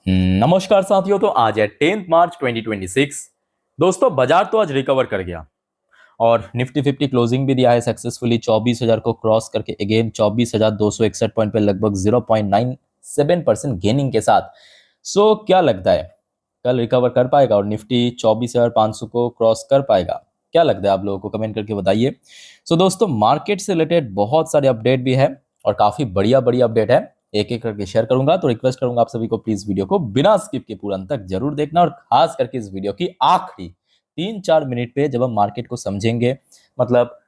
नमस्कार साथियों। तो आज है 10 मार्च 2026। दोस्तों बाजार तो आज रिकवर कर गया और निफ्टी 50 क्लोजिंग भी दिया है सक्सेसफुली 24,000 को क्रॉस करके अगेन 24,261 पॉइंट पे लगभग 0.97% गेनिंग के साथ। सो क्या लगता है कल रिकवर कर पाएगा और निफ्टी 24,500 को क्रॉस कर पाएगा? क्या लगता है आप लोगों को? कमेंट करके बताइए। सो दोस्तों मार्केट से रिलेटेड बहुत सारे अपडेट भी है और काफी बढ़िया बढ़िया अपडेट है, एक एक करके शेयर करूंगा। तो रिक्वेस्ट करूंगा आप सभी को प्लीज वीडियो को बिना स्किप के पूरा अंत तक जरूर देखना और खास करके इस वीडियो की आखिरी 3-4 मिनट पे जब हम मार्केट को समझेंगे, मतलब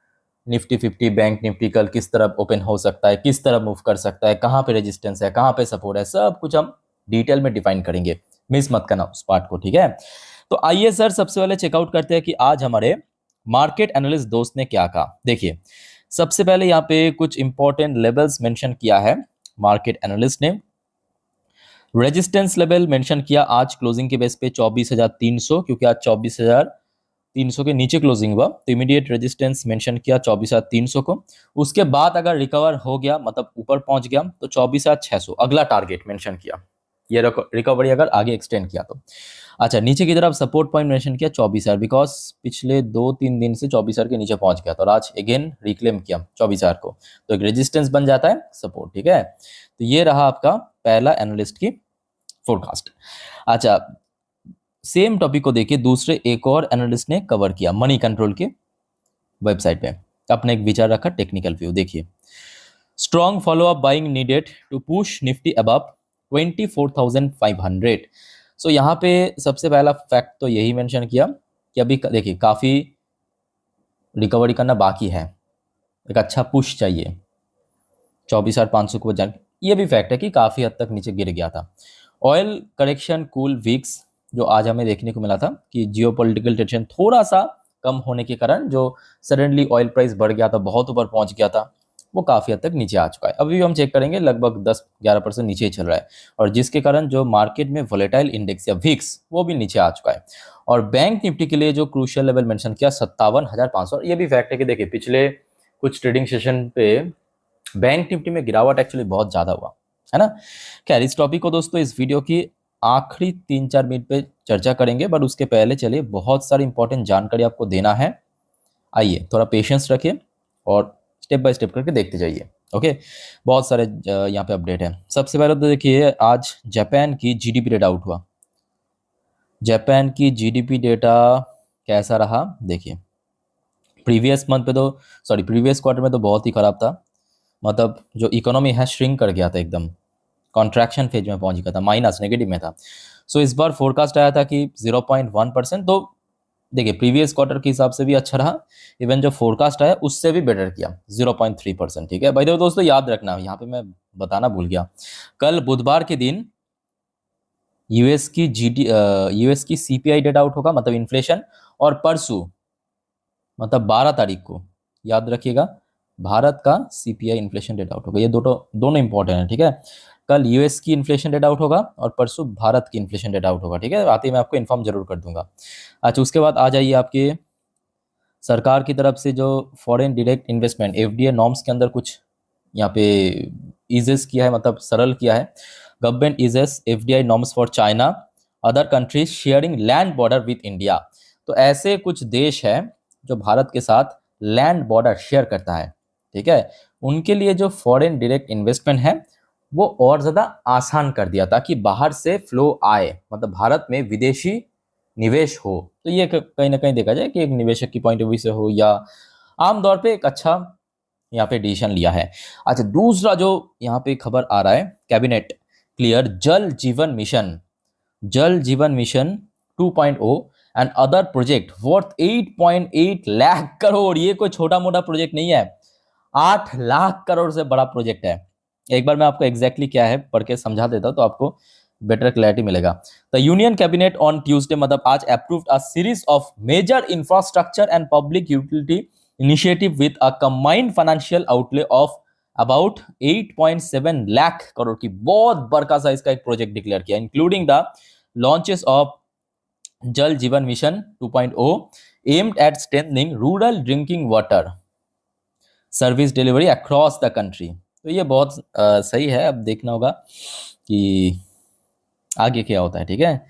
निफ्टी 50 बैंक निफ्टी कल किस तरह ओपन हो सकता है, किस तरह मूव कर सकता है, कहाँ पे रेजिस्टेंस है, कहाँ पे सपोर्ट है, सब कुछ हम डिटेल में डिफाइन करेंगे। मिस मत करना उस पार्ट को, ठीक है? तो आइए सर सबसे पहले चेकआउट करते हैं कि आज हमारे मार्केट एनालिस्ट दोस्त ने क्या कहा। देखिए सबसे पहले यहाँ पे कुछ इंपॉर्टेंट लेवल्स मेंशन किया है मार्केट एनालिस्ट ने। रेजिस्टेंस लेवल मेंशन किया आज क्लोजिंग के बेस पे 24,300, क्योंकि आज 24,300 के नीचे क्लोजिंग हुआ, तो इमीडिएट रेजिस्टेंस मेंशन किया 24,300 को। उसके बाद अगर रिकवर हो गया, मतलब ऊपर पहुंच गया, तो 24,600 अगला टारगेट मेंशन किया। ये रिकवरी अगर आगे एक्सटेंड किया तो अच्छा। नीचे की तरफ सपोर्ट पॉइंट मेंशन किया 24,000, बिकॉज पिछले 2-3 दिन से 24,000 के नीचे पहुंच गया था और आज अगेन रिक्लेम किया 24,000 को, तो एक रेजिस्टेंस बन जाता है सपोर्ट, ठीक है? तो ये रहा आपका पहला एनालिस्ट की फोरकास्ट। अच्छा, सेम टॉपिक को देखिए दूसरे एक और एनालिस्ट ने कवर किया मनी कंट्रोल के वेबसाइट पे, अपने एक विचार रखा टेक्निकल व्यू। देखिए strong follow up buying needed to push Nifty above 24,500। सो यहाँ पे सबसे पहला फैक्ट तो यही मेंशन किया कि अभी देखिए काफी रिकवरी करना बाकी है, एक अच्छा पुश चाहिए 24,500 को जान। ये भी फैक्ट है कि काफी हद तक नीचे गिर गया था। ऑयल करेक्शन कूल वीक्स जो आज हमें देखने को मिला था कि जियोपॉलिटिकल टेंशन थोड़ा सा कम होने के कारण जो सडनली ऑयल प्राइस बढ़ गया था, बहुत ऊपर पहुंच गया था, वो काफी हद तक नीचे आ चुका है। अभी भी हम चेक करेंगे लगभग 10-11% नीचे ही चल रहा है, और जिसके कारण जो मार्केट में वोलेटाइल इंडेक्स या विक्स वो भी नीचे आ चुका है। और बैंक निफ्टी के लिए जो क्रूशियल लेवल मेंशन किया 57,500। ये भी फैक्ट है कि देखिए पिछले कुछ ट्रेडिंग सेशन पे बैंक निफ्टी में गिरावट एक्चुअली बहुत ज्यादा हुआ है ना। खैर इस टॉपिक को दोस्तों इस वीडियो की आखिरी 3-4 मिनट पे चर्चा करेंगे, बट उसके पहले चलिए बहुत सारी इंपॉर्टेंट जानकारी आपको देना है। आइए थोड़ा पेशेंस रखिए और स्टेप बाय स्टेप करके देखते जाइए। ओके, बहुत सारे यहाँ पे अपडेट है। सबसे पहले तो देखिए आज जापान की जीडीपी डेटा आउट हुआ। जापान की जीडीपी डेटा कैसा रहा देखिए। प्रीवियस मंथ पे तो प्रीवियस क्वार्टर में तो बहुत ही खराब था, मतलब जो इकोनॉमी है श्रिंक कर गया था, एकदम कॉन्ट्रैक्शन फेज में पहुंच गया था, माइनस नेगेटिव में था। सो इस बार फोरकास्ट आया था कि 0.1%। तो देखिए प्रीवियस क्वार्टर के हिसाब से भी अच्छा रहा, इवन जो फोरकास्ट आया उससे भी बेटर किया 0.3%, ठीक है भाई। देखो दोस्तों याद रखना, यहाँ पे मैं बताना भूल गया, कल बुधवार के दिन यूएस की सीपीआई डेटा आउट होगा, मतलब इन्फ्लेशन, और परसों मतलब 12 तारीख को याद रखिएगा भारत का सीपीआई इन्फ्लेशन डेटा आउट होगा। ये दोनों इंपॉर्टेंट है, ठीक है? कल यूएस की इन्फ्लेशन डेटा आउट होगा और परसों भारत की इन्फ्लेशन डेटा आउट होगा, ठीक है? आते ही मैं आपको इन्फॉर्म जरूर कर दूंगा। अच्छा, उसके बाद आ जाइए आपके सरकार की तरफ से जो foreign direct investment FDI norms के अंदर कुछ यहाँ पे ईजेस किया है, मतलब सरल किया है। Government eases FDI norms for China other countries sharing land border with India. तो ऐसे कुछ देश हैं जो भारत के साथ लैंड बॉर्डर शेयर करता है, ठीक है? उनके लिए जो फॉरेन डायरेक्ट इन्वेस्टमेंट है वो और ज़्यादा आसान कर दिया ताकि बाहर से फ्लो आए, मतलब भारत में विदेशी निवेश हो। तो ये कहीं ना कहीं देखा जाए कि एक निवेशक की पॉइंट ऑफ व्यू से हो या आमतौर पे एक अच्छा यहाँ पे डिसीजन लिया है। अच्छा, दूसरा जो यहाँ पे खबर आ रहा है, कैबिनेट क्लियर जल Jeevan Mission 2.0 and other project worth 8.8 lakh crore. ये कोई छोटा मोटा प्रोजेक्ट नहीं है, 8 लाख करोड़ से बड़ा प्रोजेक्ट है। एक बार मैं आपको एग्जैक्टली क्या है पढ़ के समझा देता हूं तो आपको बेटर क्लैरिटी मिलेगा। The union cabinet on Tuesday, मतलब आज, approved a series of major infrastructure and public utility initiative with a combined financial outlay of about 8.7 lakh crore की बहुत बड़का साइज का एक प्रोजेक्ट डिक्लेयर किया, including the launches of Jal Jeevan Mission 2.0 aimed at strengthening rural drinking water service delivery across the country. तो ये बहुत सही है। अब देखना होगा कि आगे क्या होता है, ठीक है।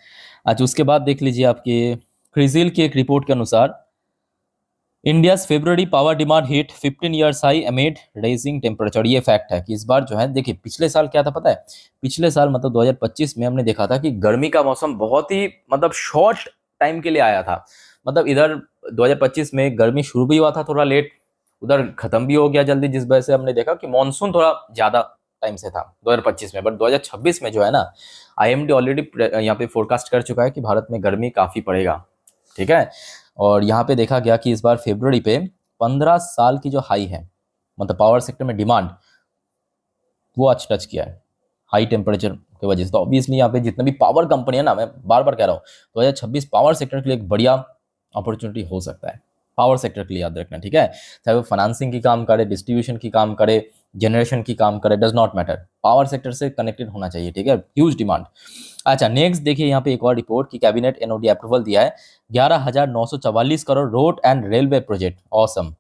अच्छा, उसके बाद देख लीजिए आपके क्रिजिल की एक रिपोर्ट के अनुसार India's February power demand hit 15 years high amid rising temperature. ये फैक्ट है कि इस बार जो है, देखिए पिछले साल क्या था पता है, पिछले साल मतलब 2025 में हमने देखा था कि गर्मी का मौसम बहुत ही मतलब शॉर्ट टाइम के लिए आया था। मतलब इधर 2025 में गर्मी शुरू भी हुआ था थोड़ा लेट, उधर खत्म भी हो गया जल्दी, जिस वजह से हमने देखा कि मानसून थोड़ा ज्यादा टाइम से था 2025 में। बट 2026 में जो है ना, आईएमडी ऑलरेडी यहाँ पे फोरकास्ट कर चुका है कि भारत में गर्मी काफी पड़ेगा, ठीक है। और यहाँ पे देखा गया कि इस बार फरवरी पे 15 साल की जो हाई है, मतलब पावर सेक्टर में डिमांड, वो आज टच किया है हाई टेम्परेचर की वजह से। तो ऑब्वियसली यहाँ पे जितने भी पावर कंपनी है ना, मैं बार बार कह रहा हूँ, 2026 पावर सेक्टर के लिए एक बढ़िया अपॉर्चुनिटी हो सकता है। पावर सेक्टर के लिए याद रखना, ठीक है। चाहे वो फाइनेंसिंग की काम करे, डिस्ट्रीब्यूशन की काम करे, जनरेशन की काम करे, does not matter, power sector से कनेक्टेड होना चाहिए, ठीक है। Huge demand. अच्छा, नेक्स्ट देखिए यहाँ पे एक और रिपोर्ट की कैबिनेट एनओडी अप्रूवल दिया है 11,944 crore road and railway project. Awesome.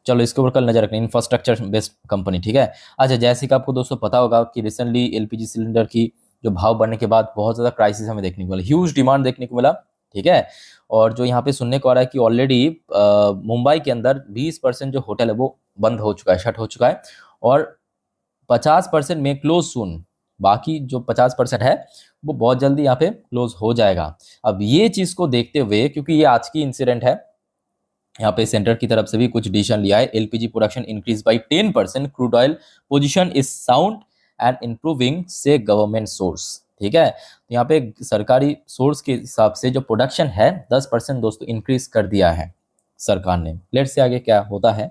चलो इसके ऊपर कल नजर रखना, इंफ्रास्ट्रक्चर बेस्ड कंपनी, ठीक है। अच्छा, जैसे कि आपको दोस्तों पता होगा कि रिसेंटली एलपीजी सिलेंडर की जो भाव बढ़ने के बाद बहुत ज़्यादा क्राइसिस हमें देखने को मिला, ह्यूज डिमांड देखने को मिला, ठीक है। और जो यहाँ पे सुनने को आ रहा है कि ऑलरेडी मुंबई के अंदर 20% जो होटल है वो बंद हो चुका है, शट हो चुका है, और 50% में क्लोज सून, बाकी जो 50% है वो बहुत जल्दी यहाँ पे क्लोज हो जाएगा। अब ये चीज़ को देखते हुए, क्योंकि ये आज की इंसिडेंट है, यहाँ पे सेंटर की तरफ से भी कुछ डिसीजन लिया है। LPG production increase by 10%, crude oil position is sound and improving से गवर्नमेंट सोर्स, ठीक है। तो यहाँ पे सरकारी सोर्स के हिसाब से जो प्रोडक्शन है 10% दोस्तों इंक्रीज कर दिया है सरकार ने। लेट्स से आगे क्या होता है,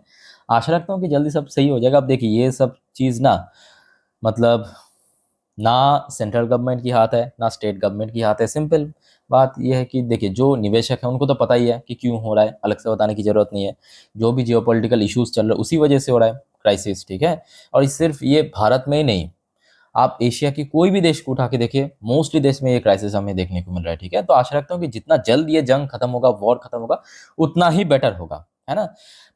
आशा रखता हूँ कि जल्दी सब सही हो जाएगा। अब देखिए ये सब चीज़ ना, मतलब ना सेंट्रल गवर्नमेंट की हाथ है ना स्टेट गवर्नमेंट की हाथ है। सिंपल बात यह है कि देखिए जो निवेशक है उनको तो पता ही है कि क्यों हो रहा है, अलग से बताने की जरूरत नहीं है। जो भी जियोपॉलिटिकल इश्यूज चल रहे हैं उसी वजह से हो रहा है क्राइसिस, ठीक है। और सिर्फ ये भारत में ही नहीं, आप एशिया की कोई भी देश को उठा के देखिए, मोस्टली देश में ये क्राइसिस हमें देखने को मिल रहा है, ठीक है। तो आशा रखता हूँ कि जितना जल्द ये जंग खत्म होगा, वॉर खत्म होगा, उतना ही बेटर होगा, है ना।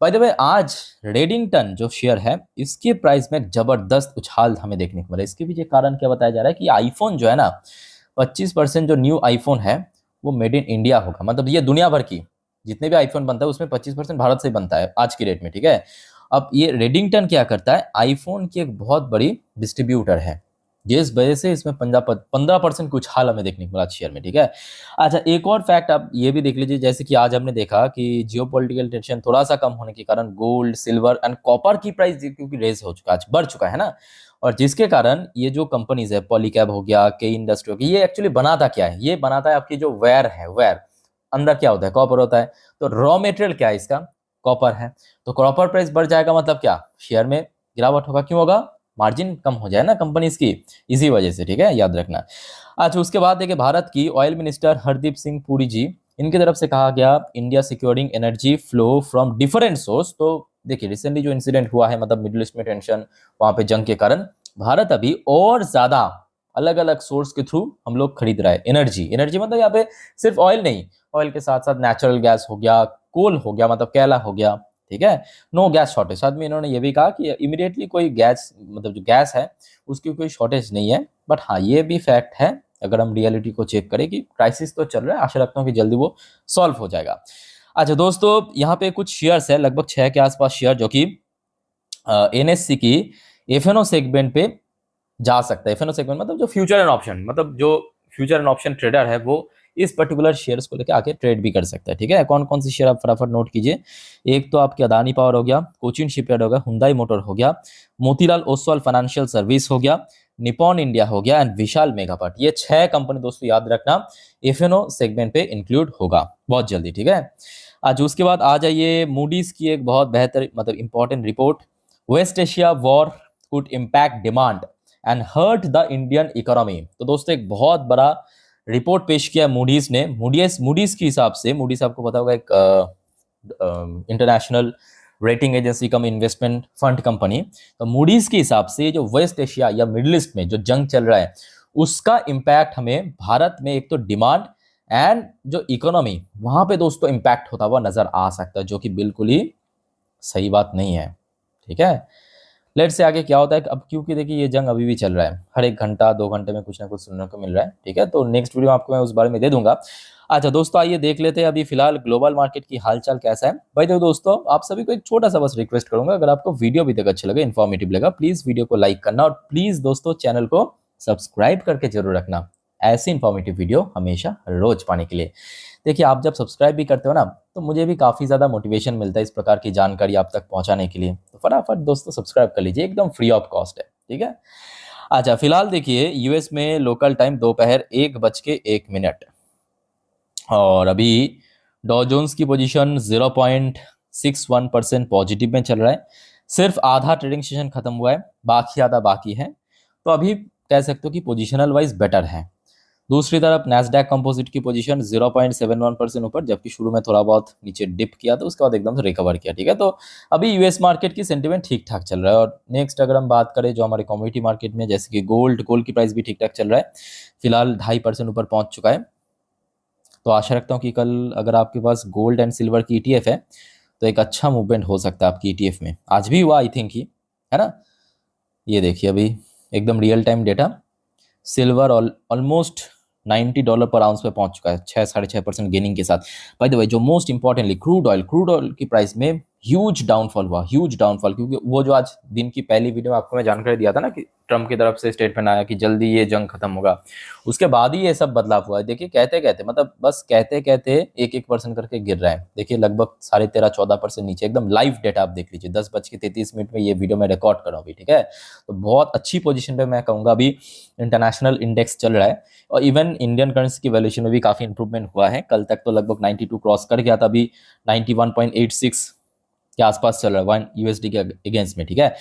बाय द वे, आज रेडिंगटन जो शेयर है इसके प्राइस में जबरदस्त उछाल हमें देखने को मिला। इसके पीछे कारण क्या बताया जा रहा है कि आईफोन जो है ना, 25% जो न्यू आईफोन है वो मेड इन इंडिया होगा। मतलब ये दुनिया भर की जितने भी आईफोन बनता है उसमें 25% भारत से बनता है आज की डेट में, ठीक है। अब ये रेडिंगटन क्या करता है, आईफोन की एक बहुत बड़ी डिस्ट्रीब्यूटर है, जिस वजह से इसमें 15% कुछ हाल हमें देखने को मिला शेयर में, ठीक है। अच्छा, एक और फैक्ट आप ये भी देख लीजिए, जैसे कि आज हमने देखा कि जियोपॉलिटिकल टेंशन थोड़ा सा कम होने के कारण गोल्ड, सिल्वर एंड कॉपर की प्राइस क्योंकि रेज हो चुका है, आज बढ़ चुका है ना। और जिसके कारण ये जो कंपनीज है, पॉलीकैब हो गया, के इंडस्ट्री हो गया, ये एक्चुअली बनाता क्या है, ये बनाता है आपकी जो वेयर है, वेयर अंदर क्या होता है, कॉपर होता है। तो रॉ मटेरियल क्या है इसका, कॉपर है। तो कॉपर प्राइस बढ़ जाएगा मतलब क्या, शेयर में गिरावट होगा। क्यों होगा, मार्जिन कम हो जाए ना कंपनीज की, इसी वजह से, ठीक है, याद रखना। अच्छा, उसके बाद देखिए भारत की ऑयल मिनिस्टर हरदीप सिंह पुरी जी, इनकी तरफ से कहा गया India securing energy flow from different source. तो देखिए रिसेंटली जो इंसिडेंट हुआ है, मतलब मिडिल ईस्ट में टेंशन, वहां पे जंग के कारण भारत अभी और ज्यादा अलग अलग सोर्स के थ्रू हम लोग खरीद रहा है एनर्जी। एनर्जी मतलब यहाँ पे सिर्फ ऑयल नहीं, ऑयल के साथ साथ नेचुरल गैस हो गया, कोल हो गया, मतलब कोयला हो गया, ठीक है। No gas shortage. साथ में इन्होंने ये भी कहा कि इमीडिएटली कोई गैस, मतलब जो गैस है उसकी कोई शॉर्टेज नहीं है। बट हाँ, ये भी फैक्ट है, अगर हम रियलिटी को चेक करें, कि क्राइसिस तो चल रहा है, आशा रखता हूँ कि जल्दी वो सॉल्व हो जाएगा। अच्छा दोस्तों, यहाँ पे कुछ शेयर्स है, लगभग 6 के आसपास शेयर, जो कि एनएससी की एफएनओ सेगमेंट पे जा सकता है। एफएनओ सेगमेंट मतलब जो फ्यूचर एंड ऑप्शन, मतलब जो फ्यूचर एंड ऑप्शन ट्रेडर है वो इस पर्टिकुलर शेयर्स को लेकर आके ट्रेड भी कर सकता है, ठीक है। कौन कौन सी शेयर आप फटाफट नोट कीजिए। एक तो आपकी अदानी पावर हो गया, कोचिन शिपयार्ड हो गया, हुंडई मोटर हो गया, मोतीलाल ओसवाल फाइनेंशियल सर्विस हो गया, निपॉन इंडिया हो गया एंड विशाल मेगापार्ट। ये 6 कंपनी दोस्तों याद रखना एफएनओ सेगमेंट पे इंक्लूड होगा बहुत जल्दी, ठीक है। आज उसके बाद आ जाइए मूडीज की एक बहुत बेहतर, मतलब important report, west Asia war could impact demand and hurt the Indian economy. तो दोस्तों एक बहुत बड़ा रिपोर्ट पेश किया मूडीज ने। मूडीज के हिसाब से, मूडीज आपको पता होगा एक इंटरनेशनल रेटिंग एजेंसी कम इन्वेस्टमेंट फंड कंपनी। तो मूडीज के हिसाब से जो वेस्ट एशिया या मिडिल ईस्ट में जो जंग चल रहा है उसका इम्पैक्ट हमें भारत में एक तो डिमांड एंड जो इकोनॉमी, वहां पे दोस्तों इम्पैक्ट होता हुआ नजर आ सकता है, जो कि बिल्कुल ही सही बात नहीं है, ठीक है। लेट से आगे क्या होता है अब, क्योंकि देखिए ये जंग अभी भी चल रहा है, हर एक घंटा 2 घंटे में कुछ ना कुछ सुनने को मिल रहा है, ठीक है। तो नेक्स्ट वीडियो आपको मैं उस बारे में दे दूंगा। अच्छा दोस्तों, आइए देख लेते हैं अभी फिलहाल ग्लोबल मार्केट की हालचाल कैसा है। भाई देखो दोस्तों, आप सभी को एक छोटा सा बस रिक्वेस्ट करूंगा, अगर आपको वीडियो भी तक अच्छा लगे, इन्फॉर्मेटिव लगा, प्लीज वीडियो को लाइक करना, और प्लीज दोस्तों चैनल को सब्सक्राइब करके जरूर रखना, ऐसी इन्फॉर्मेटिव वीडियो हमेशा रोज पाने के लिए। देखिए आप जब सब्सक्राइब भी करते हो ना, तो मुझे भी काफ़ी ज़्यादा मोटिवेशन मिलता है इस प्रकार की जानकारी आप तक पहुंचाने के लिए। तो फटाफट दोस्तों सब्सक्राइब कर लीजिए, एकदम फ्री ऑफ कॉस्ट है, ठीक है। अच्छा फिलहाल देखिए यूएस में लोकल टाइम दोपहर 1:01, और अभी डॉ जोन्स की पोजीशन 0.61% पॉजिटिव में चल रहा है। सिर्फ आधा ट्रेडिंग सेशन खत्म हुआ है, बाकी आधा बाकी है, तो अभी कह सकते हो कि पोजिशनल वाइज बेटर है। दूसरी तरफ नैस्डैक कंपोजिट की पोजीशन 0.71% ऊपर, जबकि शुरू में थोड़ा बहुत नीचे डिप किया था, उसके बाद एकदम से रिकवर किया, ठीक है। तो अभी यूएस मार्केट की सेंटिमेंट ठीक ठाक चल रहा है। और नेक्स्ट अगर हम बात करें जो हमारे कमोडिटी मार्केट में, जैसे कि गोल्ड की प्राइस भी ठीक ठाक चल रहा है, फिलहाल 2.5% ऊपर पहुंच चुका है। तो आशा रखता हूँ कि कल अगर आपके पास गोल्ड एंड सिल्वर की ईटीएफ है तो एक अच्छा मूवमेंट हो सकता है आपकी ईटीएफ में। आज भी हुआ आई थिंक ही, है ना। ये देखिए अभी एकदम real time data, silver almost $90 पर आउंस पे पहुंच चुका है, 6-6.5% गेनिंग के साथ। बाय द वे जो मोस्ट इंपॉर्टेंटली क्रूड ऑयल की प्राइस में ह्यूज डाउनफॉल हुआ, ह्यूज डाउनफॉल, क्योंकि वो जो आज दिन की पहली वीडियो में आपको मैं जानकारी दिया था ना कि ट्रम्प की तरफ से स्टेटमेंट आया कि जल्दी ये जंग खत्म होगा, उसके बाद ही ये सब बदलाव हुआ है। देखिए कहते कहते मतलब बस कहते कहते 1-1% करके गिर रहा है। देखिए लगभग 13.5-14% नीचे, एकदम लाइव डेटा आप देख लीजिए, 10:33 में ये वीडियो मैं रिकॉर्ड कर रहा हूँ अभी, ठीक है। तो बहुत अच्छी पोजीशन पे मैं कहूँगा अभी इंटरनेशनल इंडेक्स चल रहा है, और इवन इंडियन करेंसी की वैल्यूएशन में भी काफी इंप्रूवमेंट हुआ है। कल तक तो लगभग 92 क्रॉस कर गया था, अभी 91.86 के आसपास चल रहा है 1 यूएसडी के अगेंस्ट में, ठीक है।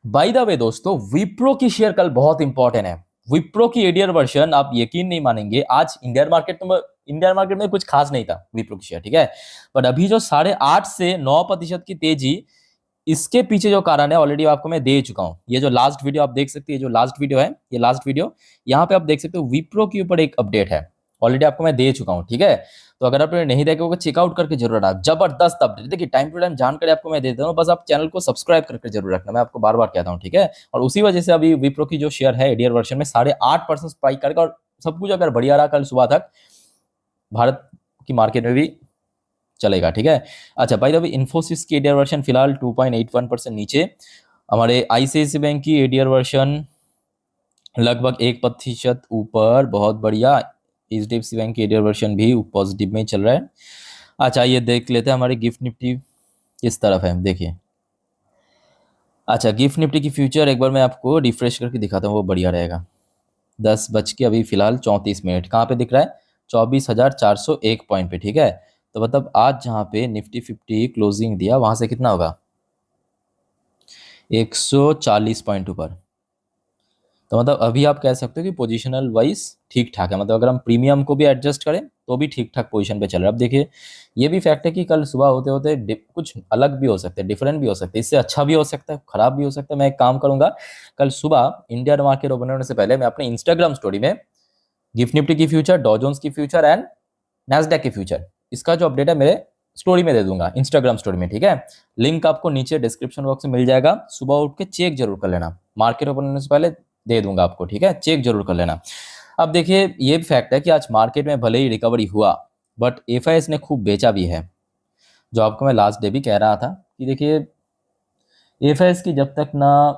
बाय द वे दोस्तों, विप्रो की शेयर कल बहुत इंपॉर्टेंट है। विप्रो की एडीआर वर्जन, आप यकीन नहीं मानेंगे, आज इंडियन मार्केट में कुछ खास नहीं था विप्रो की शेयर, ठीक है। बट अभी जो 8.5 से 9% की तेजी, इसके पीछे जो कारण है ऑलरेडी आपको मैं दे चुका हूं। ये जो लास्ट वीडियो आप देख सकते हैं, जो लास्ट वीडियो है, ये लास्ट वीडियो, यहाँ पे आप देख सकते हो विप्रो के ऊपर एक अपडेट है, ऑलरेडी आपको मैं दे चुका हूं, ठीक है। तो अगर आपने नहीं देखा होगा चेकआउट करके जरूर रखना, जबरदस्त अपडेट। देखिए टाइम टू टाइम जानकारी आपको मैं दे देता हूँ, बस आप चैनल को सब्सक्राइब करके जरूर रखना, मैं आपको बार बार कहता हूँ, ठीक है। और उसी वजह से अभी विप्रो की जो शेयर है एडीआर वर्जन में 8.5% स्पाइक करेगा, और सब कुछ अगर बढ़िया रहा कल सुबह तक, भारत की मार्केट में भी चलेगा, ठीक है। अच्छा भाई अभी इन्फोसिस की एडीआर वर्जन फिलहाल 2.81% नीचे, हमारे आईसीआईसीआई बैंक की एडीआर वर्जन लगभग 1% ऊपर, बहुत बढ़िया। एचडीएफसी बैंक की एडीआर वर्जन भी पॉजिटिव में चल रहा है। अच्छा ये देख लेते हैं हमारे गिफ्ट निफ्टी किस तरफ है, देखिए। अच्छा गिफ्ट निफ्टी की फ्यूचर एक बार मैं आपको रिफ्रेश करके दिखाता हूँ, वो बढ़िया रहेगा। 10 बज के अभी फिलहाल 34 मिनट, कहाँ पे दिख रहा है? 24,401 पॉइंट पे, ठीक है। तो मतलब आज जहाँ पे निफ्टी 50 क्लोजिंग दिया, वहां से कितना होगा? 140 पॉइंट ऊपर। तो मतलब अभी आप कह सकते हो कि पोजिशनल वाइज ठीक ठाक है, मतलब अगर हम प्रीमियम को भी एडजस्ट करें तो भी ठीक ठाक पोजीशन पे चल रहा है। अब देखिए ये भी फैक्ट है कि कल सुबह होते होते कुछ अलग भी हो सकते हैं, डिफरेंट भी हो सकते हैं, इससे अच्छा भी हो सकता है, खराब भी हो सकता है। मैं एक काम करूंगा, कल सुबह इंडियन मार्केट ओपन होने से पहले मैं अपने इंस्टाग्राम स्टोरी में गिफ्ट निफ्टी की फ्यूचर, डॉ जोन्स की फ्यूचर एंड नैस्डैक की फ्यूचर, इसका जो अपडेट है मेरे स्टोरी में दे दूंगा, इंस्टाग्राम स्टोरी में, ठीक है। लिंक आपको नीचे डिस्क्रिप्शन बॉक्स में मिल जाएगा, सुबह उठ के चेक जरूर कर लेना, मार्केट ओपन होने से पहले दे दूंगा आपको, ठीक है, चेक जरूर कर लेना। अब देखिए ये फैक्ट है कि आज मार्केट में भले ही रिकवरी हुआ, बट एफआईएस ने खूब बेचा भी है, जो आपको मैं लास्ट डे भी कह रहा था कि देखिए एफआईएस की जब तक ना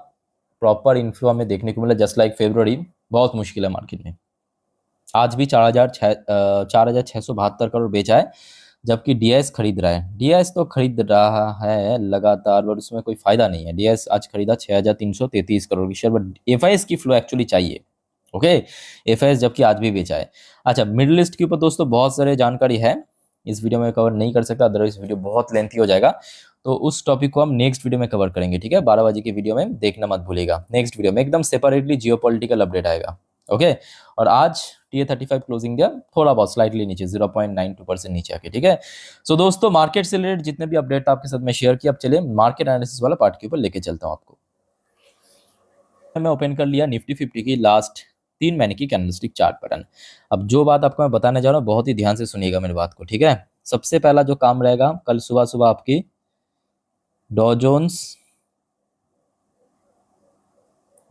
प्रॉपर इन्फ्लो हमें देखने को मिला, जस्ट लाइक फेब्रुवरी, बहुत मुश्किल है मार्केट में। आज भी 4,672 करोड़ बेचा है, जबकि डीआईएस खरीद रहा है। डीआईएस तो खरीद रहा है लगातार, बट उसमें कोई फायदा नहीं है। डीआईएस आज खरीदा 6,333 करोड़ की शेयर, बट एफआईएस की फ्लो एक्चुअली चाहिए, ओके। एफआईएस जबकि आज भी बेचा है। अच्छा मिडिल ईस्ट के ऊपर दोस्तों बहुत सारे जानकारी है, इस वीडियो में कवर नहीं कर सकता, अदरवाइज वीडियो बहुत लेंथी हो जाएगा। तो उस टॉपिक को हम नेक्स्ट वीडियो में कवर करेंगे, ठीक है। 12 बजे की वीडियो में देखना मत भूलिएगा, नेक्स्ट वीडियो में एकदम सेपरेटली जियोपॉलिटिकल अपडेट आएगा, ओके। और आज TA35 क्लोजिंग दिया थोड़ा बहुत स्लाइटली नीचे, 0.92% नीचे आके, ठीक है। सो दोस्तों मार्केट से रिलेटेड जितने भी अपडेट आपके साथ मैं शेयर किया, अब चलिए मार्केट एनालिसिस वाला पार्ट के ऊपर लेके चलता हूं आपको। मैं ओपन कर लिया निफ्टी 50 की लास्ट 3 महीने की कैंडलस्टिक चार्ट पैटर्न। अब जो बात आपको मैं बताने जा रहा हूँ बहुत ही ध्यान से सुनिएगा मेरी बात को, ठीक है। सबसे पहला जो काम रहेगा, कल सुबह सुबह आपकी डॉ जोन्स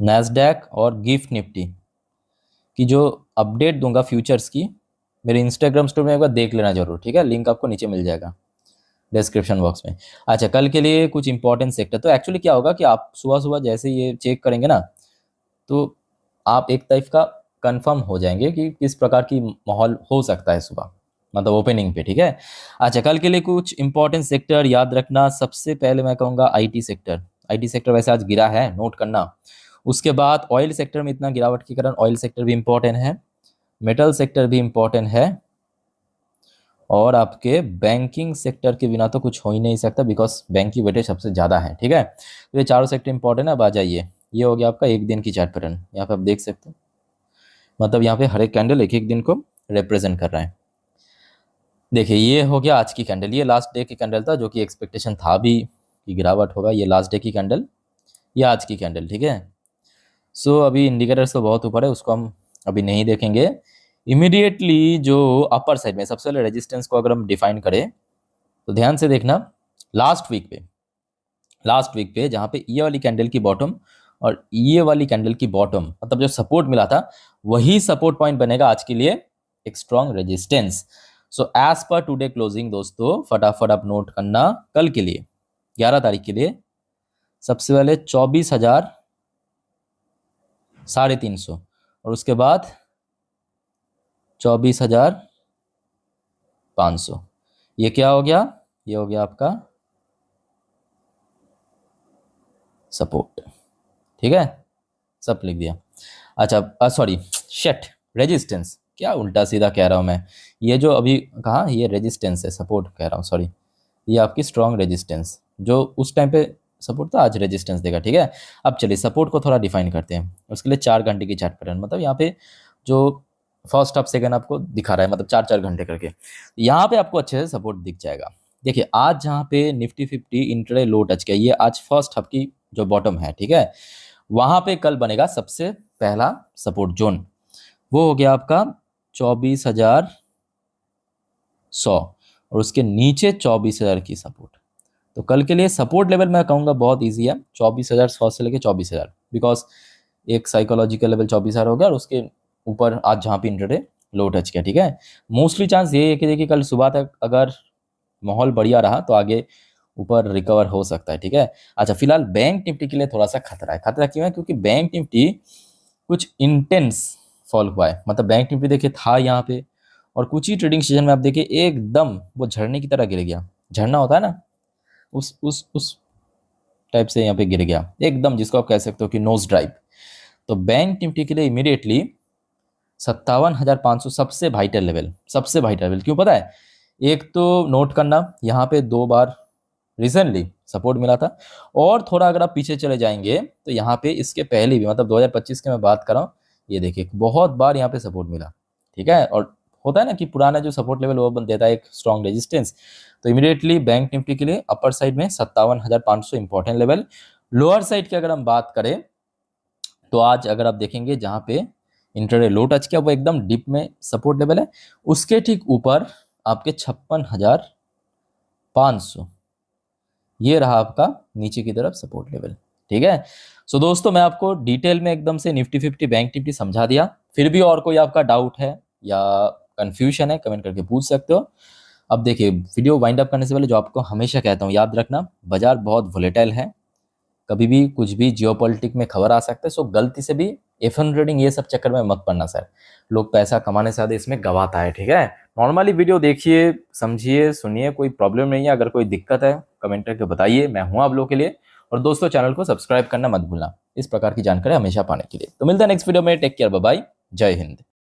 नैस्डैक और गिफ्ट निफ्टी की जो अपडेट दूंगा फ्यूचर्स की, मेरे इंस्टाग्राम स्टोरी में एक बार देख लेना जरूर, ठीक है। लिंक आपको नीचे मिल जाएगा डिस्क्रिप्शन बॉक्स में। अच्छा, कल के लिए कुछ इंपॉर्टेंट सेक्टर, तो एक्चुअली क्या होगा कि आप सुबह सुबह जैसे ये चेक करेंगे ना, तो आप एक टाइप का कंफर्म हो जाएंगे कि किस प्रकार की माहौल हो सकता है सुबह, मतलब ओपनिंग पे, ठीक है। अच्छा, कल के लिए कुछ इंपॉर्टेंट सेक्टर याद रखना। सबसे पहले मैं कहूँगा आईटी सेक्टर। आईटी सेक्टर वैसे आज गिरा है, नोट करना। उसके बाद ऑयल सेक्टर में इतना गिरावट के कारण ऑयल सेक्टर भी इंपॉर्टेंट है, मेटल सेक्टर भी इंपॉर्टेंट है, और आपके बैंकिंग सेक्टर के बिना तो कुछ हो ही नहीं सकता, बिकॉज बैंक की वेटेज सबसे ज़्यादा है, ठीक है। तो ये चारों सेक्टर इंपॉर्टेंट है। अब आ जाइए, ये हो गया आपका एक दिन की चार्ट पैटर्न, यहाँ पे आप देख सकते हो, मतलब यहाँ पे हर एक कैंडल एक एक दिन को रिप्रेजेंट कर रहा है। देखिए, ये हो गया आज की कैंडल, ये लास्ट डे की कैंडल था, जो कि एक्सपेक्टेशन था भी कि गिरावट होगा। ये लास्ट डे की कैंडल, ये आज की कैंडल, ठीक है। सो अभी इंडिकेटर्स तो बहुत ऊपर है, उसको हम अभी नहीं देखेंगे। इमीडिएटली जो अपर साइड में सबसे पहले रेजिस्टेंस को अगर हम डिफाइन करें, तो ध्यान से देखना, लास्ट वीक पे जहाँ पे ये वाली कैंडल की बॉटम और ये वाली कैंडल की बॉटम, मतलब जो सपोर्ट मिला था, वही सपोर्ट पॉइंट बनेगा आज के लिए एक strong resistance. So as per today closing दोस्तों, फटाफट आप नोट करना, कल के लिए 11 तारीख के लिए सबसे पहले 24,350, और उसके बाद 24,500। ये क्या हो गया? ये हो गया आपका सपोर्ट, ठीक है, सब लिख दिया। अच्छा, सॉरी, शेट, रेजिस्टेंस, क्या उल्टा सीधा कह रहा हूँ मैं। ये जो अभी कहा, ये रेजिस्टेंस है, सपोर्ट कह रहा हूँ, सॉरी। ये आपकी स्ट्रॉन्ग रेजिस्टेंस, जो उस टाइम पे सपोर्ट था, आज रेजिस्टेंस देगा, ठीक है। अब चलिए सपोर्ट को थोड़ा डिफाइन करते हैं। उसके लिए 4 घंटे की चार्ट पैटर्न, मतलब यहाँ पे जो फर्स्ट हाफ सेकंड आपको दिखा रहा है, मतलब 4-4 घंटे करके, यहाँ पे आपको अच्छे से सपोर्ट दिख जाएगा। देखिए, आज जहाँ पे निफ्टी 50 इंट्राडे लो टच किया, ये आज फर्स्ट हाफ की जो बॉटम है, ठीक है, वहां पे कल बनेगा सबसे पहला सपोर्ट जोन, वो हो गया आपका 24,100, और उसके नीचे 24,000 की सपोर्ट। तो कल के लिए सपोर्ट लेवल मैं कहूँगा बहुत इजी है, 24,100 से लेके 24,000, बिकॉज एक साइकोलॉजिकल लेवल 24,000 हो गया, और उसके ऊपर आज जहाँ पे इंट्राडे लो टच किया, ठीक है। मोस्टली चांस ये है कि देखिए कल सुबह तक अगर माहौल बढ़िया रहा तो आगे ऊपर रिकवर हो सकता है, ठीक है। अच्छा, फिलहाल बैंक निफ्टी के लिए थोड़ा सा खतरा है। खतरा क्यों है? क्योंकि बैंक निफ्टी कुछ इंटेंस फॉल हुआ है, मतलब बैंक निफ्टी देखिए था यहाँ पे, और कुछ ही ट्रेडिंग सेशन में आप देखिए एकदम वो झरने की तरह गिर गया। झरना होता है ना, उस टाइप से यहाँ पे गिर गया एकदम, जिसको आप कह सकते हो कि नोज ड्राइव। तो बैंक निफ्टी के लिए इमीडिएटली 57,500 सबसे वाइटल लेवल, सबसे वाइटल लेवल। क्यों पता है? एक तो नोट करना, यहाँ पे 2 बार रिसेंटली सपोर्ट मिला था, और थोड़ा अगर आप पीछे चले जाएंगे तो यहाँ पे इसके पहले भी, मतलब 2025 के मैं बात कर रहा हूँ, ये देखिए बहुत बार यहाँ पे सपोर्ट मिला, ठीक है। और होता है ना कि पुराना जो सपोर्ट लेवल वो बन देता है एक स्ट्रॉन्ग रेजिस्टेंस। तो इमीडिएटली बैंक निफ्टी के लिए अपर साइड में 57,500 इंपॉर्टेंट लेवल। लोअर साइड की अगर हम बात करें, तो आज अगर आप देखेंगे जहाँ पे इंट्राडे लो टच किया, वो एकदम डिप में सपोर्ट लेवल है, उसके ठीक ऊपर आपके 56,500, ये रहा आपका नीचे की तरफ सपोर्ट लेवल, ठीक है। सो दोस्तों, मैं आपको डिटेल में एकदम से निफ्टी 50 बैंक निफ्टी समझा दिया। फिर भी और कोई आपका डाउट है या कंफ्यूजन है, कमेंट करके पूछ सकते हो। अब देखिए, वीडियो वाइंड अप करने से पहले जो आपको हमेशा कहता हूँ, याद रखना, बाजार बहुत वोलेटाइल है, कभी भी कुछ भी जियोपॉलिटिक में खबर आ सकता है। सो गलती से भी F1 ट्रेडिंग ये सब चक्कर में मत पड़ना सर, लोग पैसा कमाने से ज़्यादा इसमें गवाता है, ठीक है। नॉर्मली वीडियो देखिए, समझिए, सुनिए, कोई प्रॉब्लम नहीं है। अगर कोई दिक्कत है कमेंट करके बताइए, मैं हूँ आप लोगों के लिए। और दोस्तों, चैनल को सब्सक्राइब करना मत भूलना इस प्रकार की जानकारी हमेशा पाने के लिए। तो मिलता है नेक्स्ट वीडियो में, टेक केयर, बाय बाय, जय हिंद।